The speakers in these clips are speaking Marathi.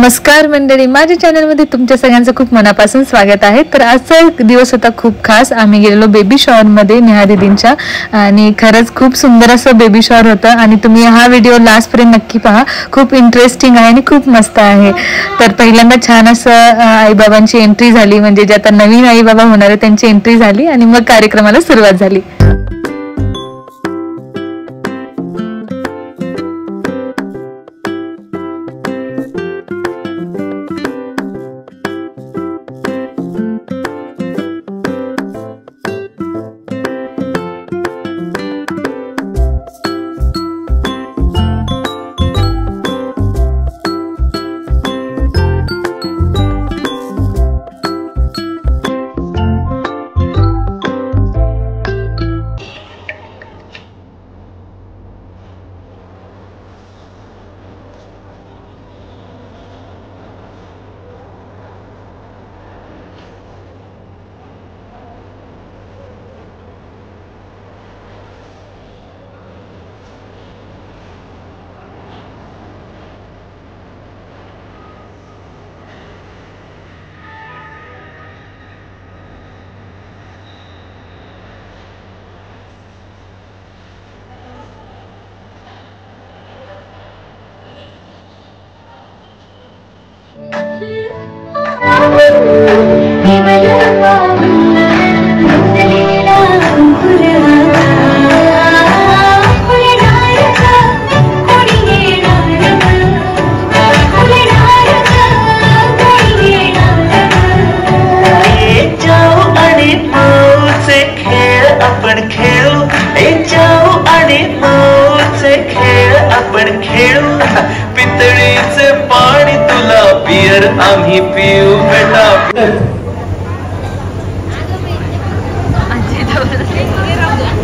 नमस्कार मंडळी, माझ्या चॅनलमध्ये तुमच्या सगळ्यांचं खूप मनापासून स्वागत आहे। तर आजचा दिवस होता खूप खास। आम्ही गेलेलो बेबी शॉवर मध्ये नेहा दीदींच्या, आणि खरंच खूप सुंदर असं बेबी शॉवर होतं। आणि तुम्ही हा व्हिडिओ लास्ट पर्यंत नक्की पहा, खूप इंटरेस्टिंग आहे आणि खूप मस्त आहे। तर पहिल्यांदा छान असं आईबाबांची एंट्री झाली, म्हणजे जे आता नवीन आईबाबा होणार आहे त्यांची एंट्री झाली, आणि मग कार्यक्रमाला सुरुवात झाली। पितळीचे पाणी तुला बियर आम्ही पिऊ बेटा।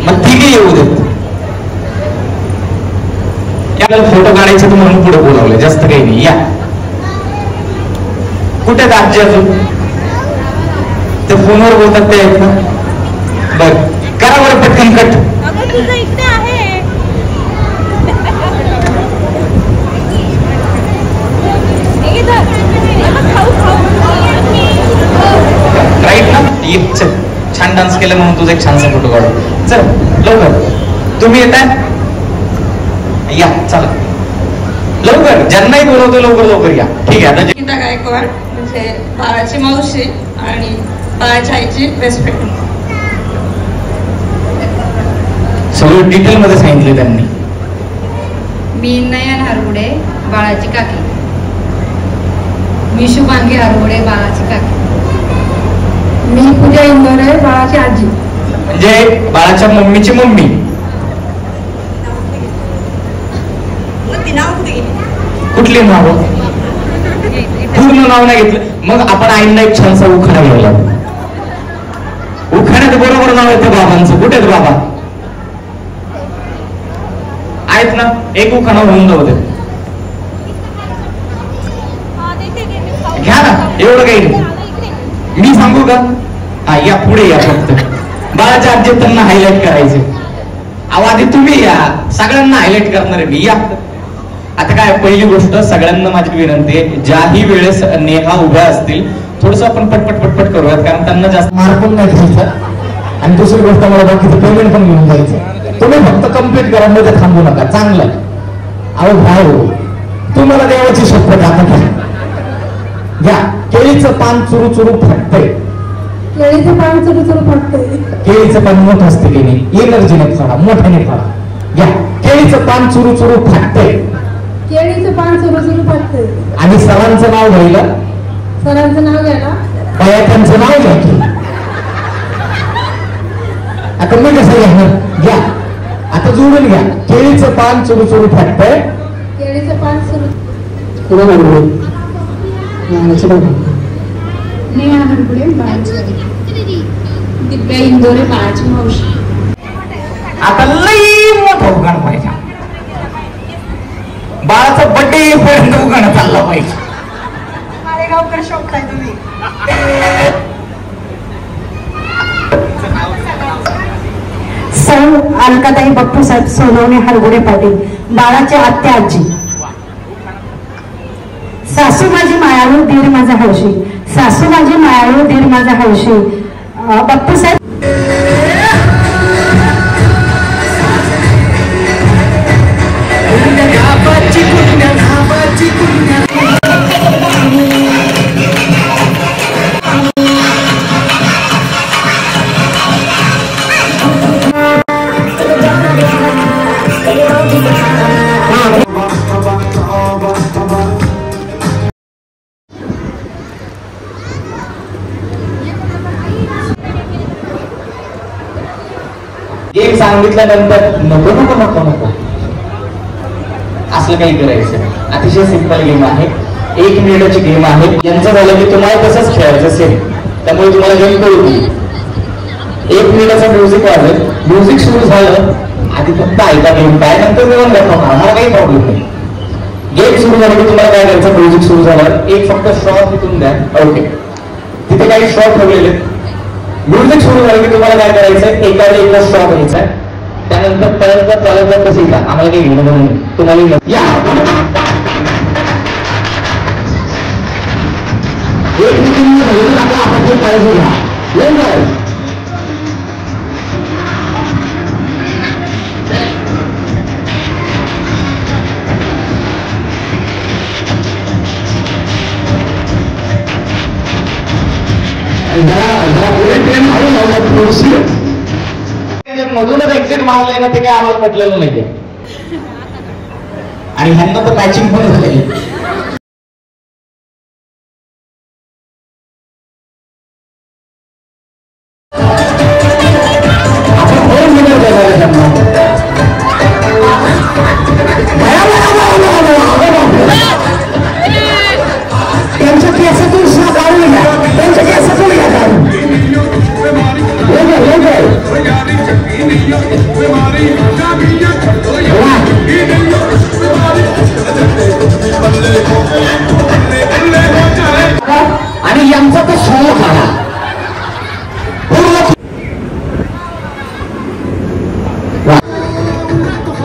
मग ठीक आहे, येऊ देत। फोटो काढायचे तर म्हणून पुढे बोलावलं, जास्त काही नाही। या कुठे राज्य अजून ते फोनवर बोलतात ते आहेत ना? बर करा बरं पटकन कट। राईट ना? चल, छान डान्स केलं म्हणून तुझा एक छानसा फोटो काढू। चल लवकर, तुम्ही येताय? या चला लवकर, ज्यांनाही बोलवतो लवकर लवकर या। ठीक आहे, आता गीता गायकवाड म्हणजे बाळाची मावशी आणि बाळाच्या आईची बेस्ट फ्रेंड। सगळं डिटेल मध्ये सांगितले त्यांनी। मी नयन हरगुडे, बाळाची काकी। मी शुभांगी हरगुडे, बाळाची काकी। मी पूजा इंदोरे, बाळाची आजी। म्हणजे बाळाच्या मम्मीची मम्मी। कुठली नाव? पूर्ण नाव नाही घेतलं, मग आपण आईंना एक छानसा उखाणा घ्यायला। उखाण्यात बरोबर नाव येतं बाबांचं। कुठे आहेत बाबा? आहेत ना? एक उखाणा होऊन जाऊ दे, घ्या ना, एवढं काही नाही। मी सांगू का? हा या, पुढे या। फक्त बाळाच्या आजी त्यांना हायलाइट करायचे। आधी तुम्ही या, सगळ्यांना हायलाइट करणार आहे मी। या आता काय, पहिली गोष्ट सगळ्यांना माझी विनंती आहे, ज्याही वेळेस नेहा उभ्या असतील थोडस आपण पटपट पटपट करूयात, कारण त्यांना जास्त मार्क पण नाही द्यायचा, आणि दुसरी गोष्ट मला बाकीचं पेमेंट पण घेऊन जायचं। तुम्ही फक्त कम्प्लीट करा, मध्ये थांबू नका। चांगलं अहो भाई हो, तुम्हाला देवाची शपथ आता घ्या। केळीचं पान चुरू चुरू फाटतंय। केळीचं पान चुरू चुरू फाटतंय। केळीचं पान मोठं असते की नाही, एनर्जीने फाडा, मोठ्याने फाडा। घ्या, केळीचं पान चुरू चुरू फाटतंय। केळीचं पान चुरू चुरू फाटतंय। आणि सरांचं नाव घ्यायला, सरांचं नाव घ्यायला, बायकांचं नाव घ्या की। आता मी कसं घेणार? घ्या, आता जोडून घ्या। केळीचं पान चुरू चुरू फाटतंय। केळीचं पान चुरू नेहा हरगुडे, बाळाची। दिव्या इंदोरे, बाळाची मावशी। आता लई मोठं उगाण पाहिजे, बाळाचा बर्थडे येईपर्यंत उगाणं चालला पाहिजे। मालेगावकर शोभताय तुम्ही। सौ अलकाताई बाप्पूसाहेब सोनवणे हरगुडे पाटील, बाळाचे आत्या आजी। सासू माझी मायाळू दीर माझा हौशी, सासू माझी मायाळू दीर माझा हौशी. बाप्पू साहेब गेम सांगितल्यानंतर नको नको नको नको असलं काही करायचं. अतिशय सिंपल गेम आहे, 1 मिनिटाची गेम आहे. यांचं झालं की तुम्हाला तसंच खेळायचं असेल, त्यामुळे तुम्हाला गेम कळू दे. 1 मिनिटाचं म्युझिक वाजत, म्युझिक सुरू झालं आधी फक्त ऐका गेम काय, नंतर मिळून दाखवा, मला काही प्रॉब्लेम नाही. गेम सुरू झालं की तुम्हाला काय करायचं, म्युझिक सुरू झालं एक फक्त शॉट तिथून द्या. ओके, तिथे काही शॉट ठेवलेले. म्युझिक सुरू झालं की तुम्हाला काय करायचं, एकाला एकदा शॉट घ्यायचा, त्यानंतर परत कसं येईल आम्हाला काही घेणं नाही, तुम्हाला या मधूनच एक्झिट मारलंय ना, ते काय आम्हाला पटलेलं नाहीये. आणि ह्यांना तर मॅचिंग पण झालेली. त्यांच्या केसातून त्यांच्या केसातून आणि यांचा तो सोलो खाला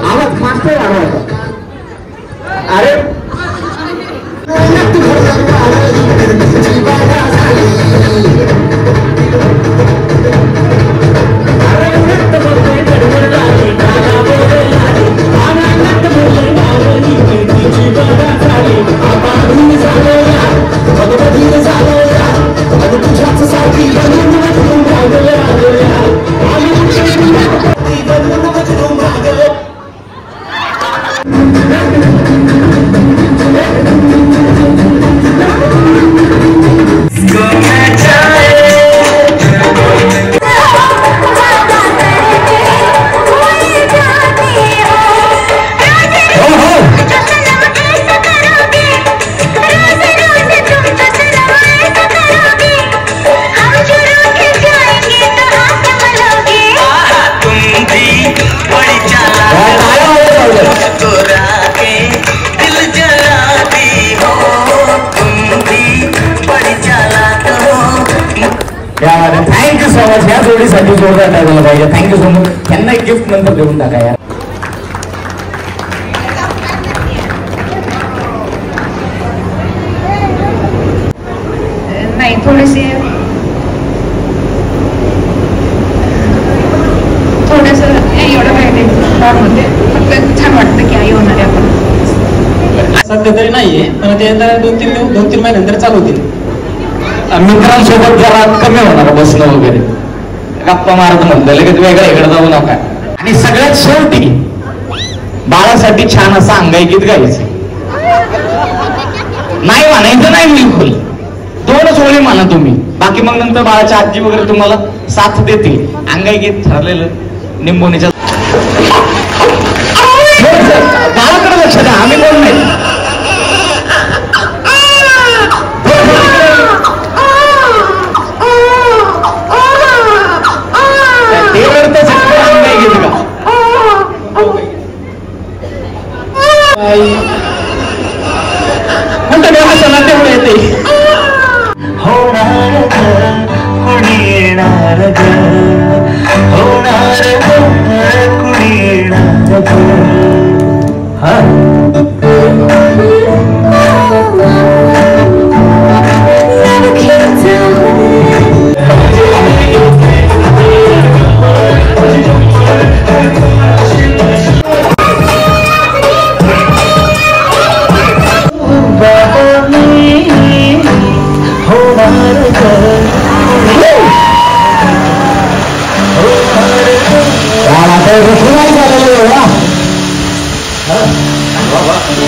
आवाज मास्टर आवाज. अरे थँक्यू सो मच. या जोडीसाठी जोरदार टाकायला पाहिजे. Thank you so much. त्यांना एक गिफ्ट नंतर देऊन टाका यार. नाही थोडेसे एवढं काही होते, फक्त छान वाटतं की आई होणार आहे आपण. सध्या तरी नाहीये, पण ते 2-3 महिन्यानंतर चालू होतील. मित्रांसोबत जरा कमी होणार बसणं वगैरे, गप्पा मारत म्हणलं लगेच वेगळ्या इकडे जाऊ नका. आणि सगळ्यात शेवटी बाळासाठी छान असं अंगाई गीत गायचं. नाही म्हणायचं नाही बिलकुल, 2च ओळी म्हणा तुम्ही, बाकी मग नंतर बाळाच्या आजी वगैरे तुम्हाला साथ देतील. अंगाई गीत ठरलेलं निंबोनीच्या. बाळाकडे लक्ष द्या, आम्ही कोण नाही. होणार कुणी येणार.